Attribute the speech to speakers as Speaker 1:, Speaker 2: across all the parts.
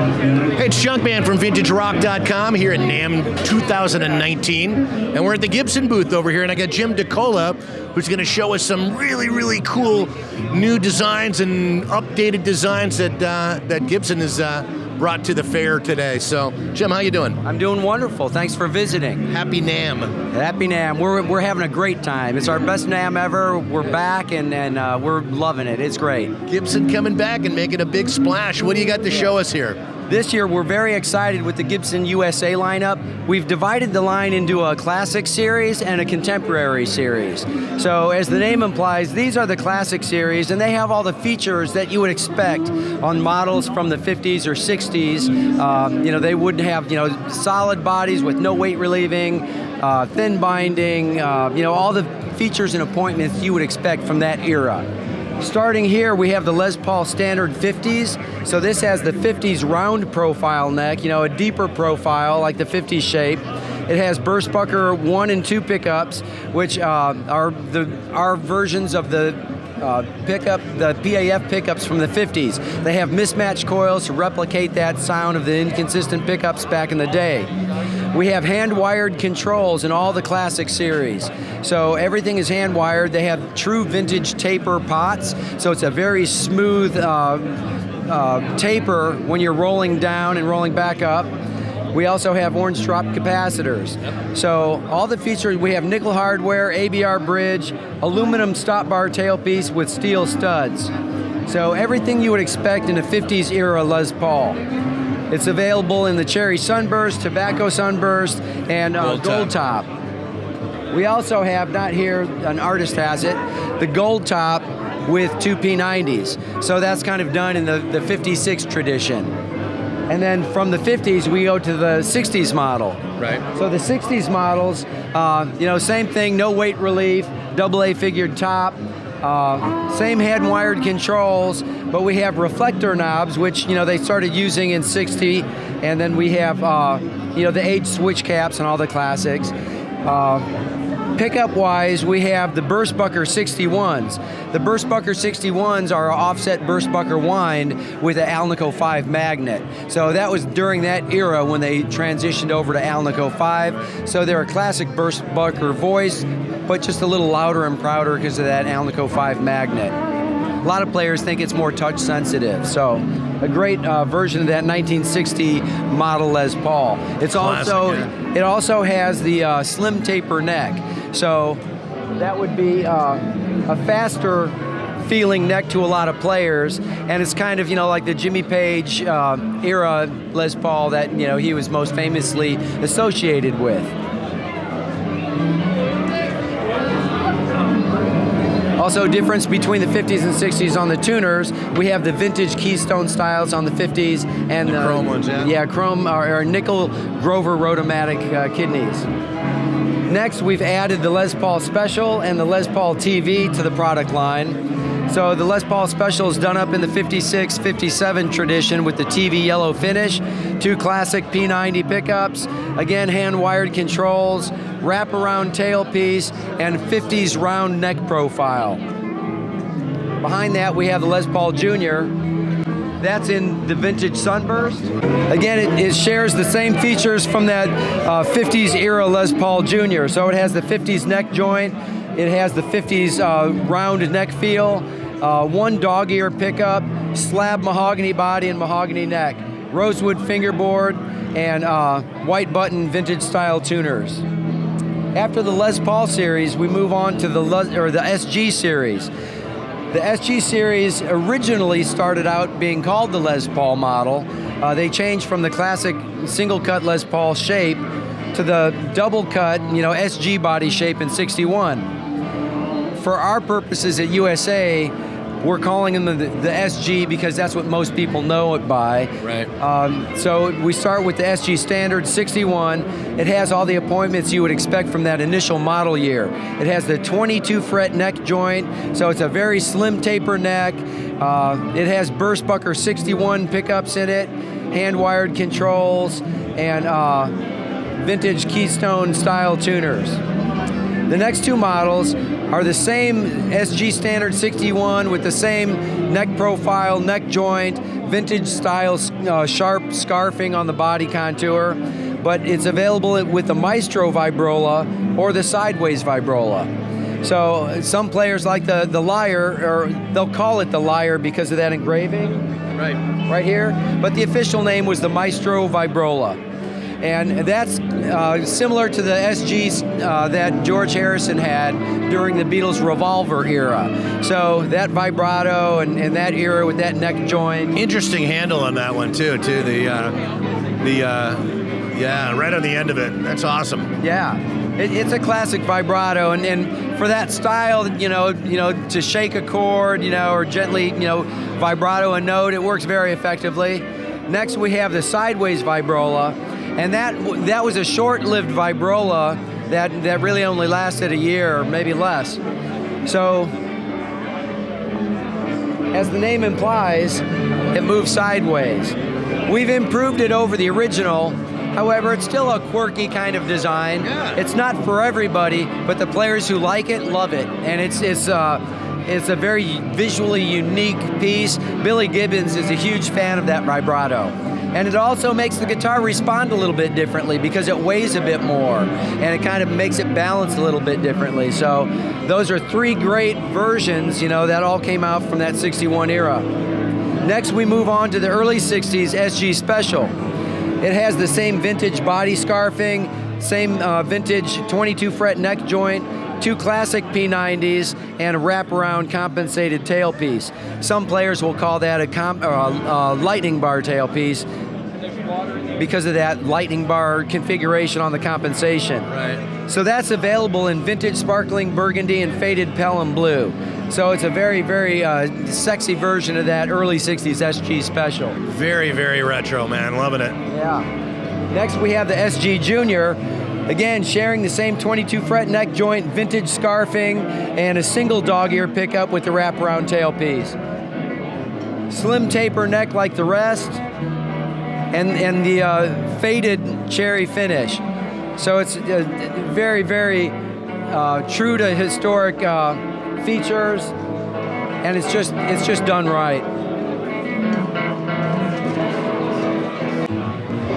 Speaker 1: Hey, it's Junkman from VintageRock.com here at NAMM 2019, and we're at the Gibson booth over here, and I got Jim DeCola, who's going to show us some really cool new designs and updated designs that Gibson has brought to the fair today. So, Jim, how you doing?
Speaker 2: I'm doing wonderful. Thanks for visiting.
Speaker 1: Happy NAMM.
Speaker 2: Happy NAMM. We're having a great time. It's our best NAMM ever. We're back, and we're loving it. It's great.
Speaker 1: Gibson coming back and making a big splash. What do you got to show us here?
Speaker 2: This year, we're very excited with the Gibson USA lineup. We've divided the line into a classic series and a contemporary series. So, as the name implies, these are the classic series, and they have all the features that you would expect on models from the 50s or 60s. They would have, solid bodies with no weight relieving, thin binding, all the features and appointments you would expect from that era. Starting here, we have the Les Paul Standard 50s. So this has the 50s round profile neck, a deeper profile like the 50s shape. It has Burstbucker 1 and 2 pickups, which are versions of the the PAF pickups from the 50s. They have mismatched coils to replicate that sound of the inconsistent pickups back in the day. We have hand-wired controls in all the classic series. So everything is hand-wired. They have true vintage taper pots, so it's a very smooth taper when you're rolling down and rolling back up. We also have orange drop capacitors. So all the features, we have nickel hardware, ABR bridge, aluminum stop bar tailpiece with steel studs. So everything you would expect in a 50s era Les Paul. It's available in the Cherry Sunburst, Tobacco Sunburst, and Gold Top. We also have, not here, an artist has it, the Gold Top with 2 P90s. So that's kind of done in the 56 tradition. And then from the 50s, we go to the 60s model.
Speaker 1: Right.
Speaker 2: So the 60s models, same thing, no weight relief, AA figured top, same hand-wired controls, but we have reflector knobs, which they started using in 60, and then we have the age switch caps and all the classics. Pickup-wise, we have the Burstbucker 61s. The Burstbucker 61s are an offset Burstbucker wind with an Alnico 5 magnet. So that was during that era when they transitioned over to Alnico 5. So they're a classic Burstbucker voice, but just a little louder and prouder because of that Alnico 5 magnet. A lot of players think it's more touch sensitive, so a great version of that 1960 model Les Paul. It also has the slim taper neck, so that would be a faster feeling neck to a lot of players, and it's kind of like the Jimmy Page era Les Paul that he was most famously associated with. Also, difference between the 50s and 60s on the tuners, we have the vintage Keystone styles on the 50s and
Speaker 1: the chrome ones, yeah?
Speaker 2: Yeah, chrome or nickel Grover Rotomatic kidneys. Next, we've added the Les Paul Special and the Les Paul TV to the product line. So the Les Paul Special is done up in the 56, 57 tradition with the TV yellow finish, 2 classic P90 pickups, again hand-wired controls, wraparound tailpiece, and 50s round neck profile. Behind that, we have the Les Paul Jr. That's in the vintage Sunburst. Again, it shares the same features from that 50s era Les Paul Jr. So it has the 50s neck joint, it has the 50s round neck feel, 1 dog ear pickup, slab mahogany body and mahogany neck, rosewood fingerboard, and white button vintage style tuners. After the Les Paul series, we move on to the SG series. The SG series originally started out being called the Les Paul model. They changed from the classic single cut Les Paul shape to the double cut, SG body shape in 61. For our purposes at USA, we're calling them the SG because that's what most people know it by.
Speaker 1: Right.
Speaker 2: So we start with the SG Standard 61. It has all the appointments you would expect from that initial model year. It has the 22 fret neck joint, so it's a very slim taper neck. It has Burstbucker 61 pickups in it, hand-wired controls, and vintage Keystone style tuners. The next 2 models are the same SG Standard 61 with the same neck profile, neck joint, vintage style sharp scarfing on the body contour, but it's available with the Maestro vibrola or the sideways vibrola. So some players like the Lyre, or they'll call it the Lyre because of that engraving right here, but the official name was the Maestro vibrola. And that's similar to the SG that George Harrison had during the Beatles' Revolver era. So that vibrato and that era with that neck joint.
Speaker 1: Interesting handle on that one too. Yeah, right on the end of it. That's awesome.
Speaker 2: Yeah, it's a classic vibrato, and for that style, to shake a chord, or gently, vibrato a note, it works very effectively. Next, we have the sideways vibrola, and that was a short-lived vibrola that really only lasted a year or maybe less. So, as the name implies, it moves sideways. We've improved it over the original. However, it's still a quirky kind of design.
Speaker 1: Yeah.
Speaker 2: It's not for everybody, but the players who like it love it, and it's a very visually unique piece. Billy Gibbons is a huge fan of that vibrato. And it also makes the guitar respond a little bit differently because it weighs a bit more, and it kind of makes it balance a little bit differently. So those are three great versions, that all came out from that 61 era. Next, we move on to the early 60s SG Special. It has the same vintage body scarfing, same vintage 22 fret neck joint, two classic P90s, and a wraparound compensated tailpiece. Some players will call that a lightning bar tailpiece because of that lightning bar configuration on the compensation.
Speaker 1: Right.
Speaker 2: So that's available in vintage sparkling burgundy and faded Pelham blue. So it's a very, very sexy version of that early 60s SG Special.
Speaker 1: Very, very retro, man. Loving it.
Speaker 2: Yeah. Next we have the SG Junior. Again, sharing the same 22 fret neck joint, vintage scarfing, and a single dog ear pickup with the wraparound tailpiece. Slim taper neck like the rest, and the faded cherry finish. So it's very, very true to historic features, and it's just done right.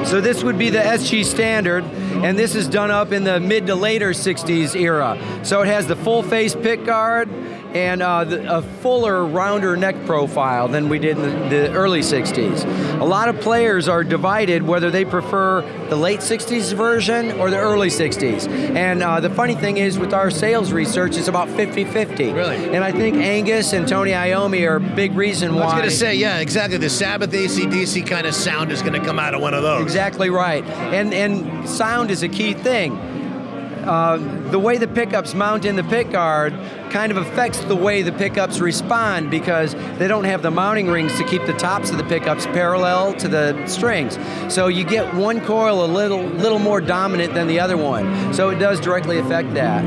Speaker 2: So this would be the SG Standard, and this is done up in the mid to later 60s era. So it has the full face pickguard and a fuller, rounder neck profile than we did in the early 60s. A lot of players are divided whether they prefer the late 60s version or the early 60s. And the funny thing is, with our sales research, it's about 50-50.
Speaker 1: Really?
Speaker 2: And I think Angus and Tony Iommi are a big reason why.
Speaker 1: I was going to say, yeah, exactly. The Sabbath AC/DC kind of sound is going to come out of one of those.
Speaker 2: Exactly right. And sound is a key thing. The way the pickups mount in the pickguard kind of affects the way the pickups respond because they don't have the mounting rings to keep the tops of the pickups parallel to the strings. So you get one coil a little more dominant than the other one. So it does directly affect that.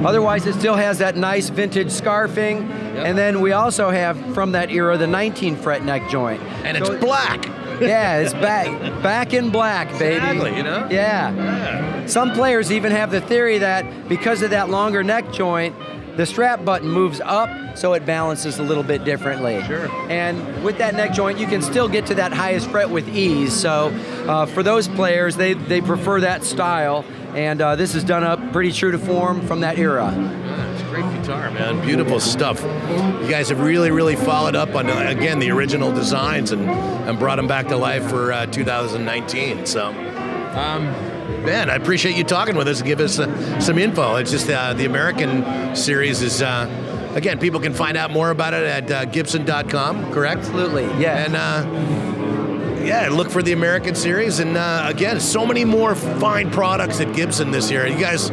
Speaker 2: Otherwise, it still has that nice vintage scarfing. Yep. And then we also have, from that era, the 19 fret neck joint.
Speaker 1: And it's black.
Speaker 2: Yeah, it's back in black, baby.
Speaker 1: Exactly,
Speaker 2: Yeah. Some players even have the theory that because of that longer neck joint, the strap button moves up so it balances a little bit differently.
Speaker 1: Sure.
Speaker 2: And with that neck joint, you can still get to that highest fret with ease. So for those players, they prefer that style. And this is done up pretty true to form from that era.
Speaker 1: Great guitar, man. Beautiful stuff. You guys have really, really followed up on, again, the original designs and brought them back to life for 2019. So, man, I appreciate you talking with us and give us some info. It's just the American series is, again, people can find out more about it at Gibson.com, correct?
Speaker 2: Absolutely, yeah.
Speaker 1: And, yeah, look for the American series. And, again, so many more fine products at Gibson this year. You guys...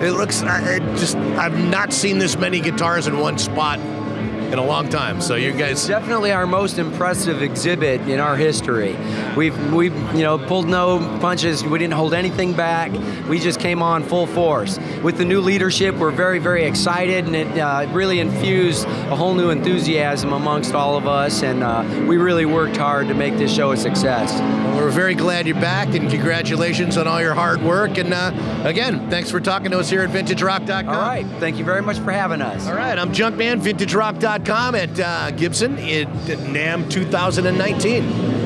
Speaker 1: It looks, I've not seen this many guitars in one spot in a long time. So you guys...
Speaker 2: Definitely our most impressive exhibit in our history. We've pulled no punches. We didn't hold anything back. We just came on full force. With the new leadership, we're very, very excited, and it really infused a whole new enthusiasm amongst all of us, and we really worked hard to make this show a success.
Speaker 1: Well, we're very glad you're back, and congratulations on all your hard work. And again, thanks for talking to us here at VintageRock.com.
Speaker 2: All right. Thank you very much for having us.
Speaker 1: All right. I'm Junkman, VintageRock.com. gibsonpodcast.com at Gibson at NAMM 2019.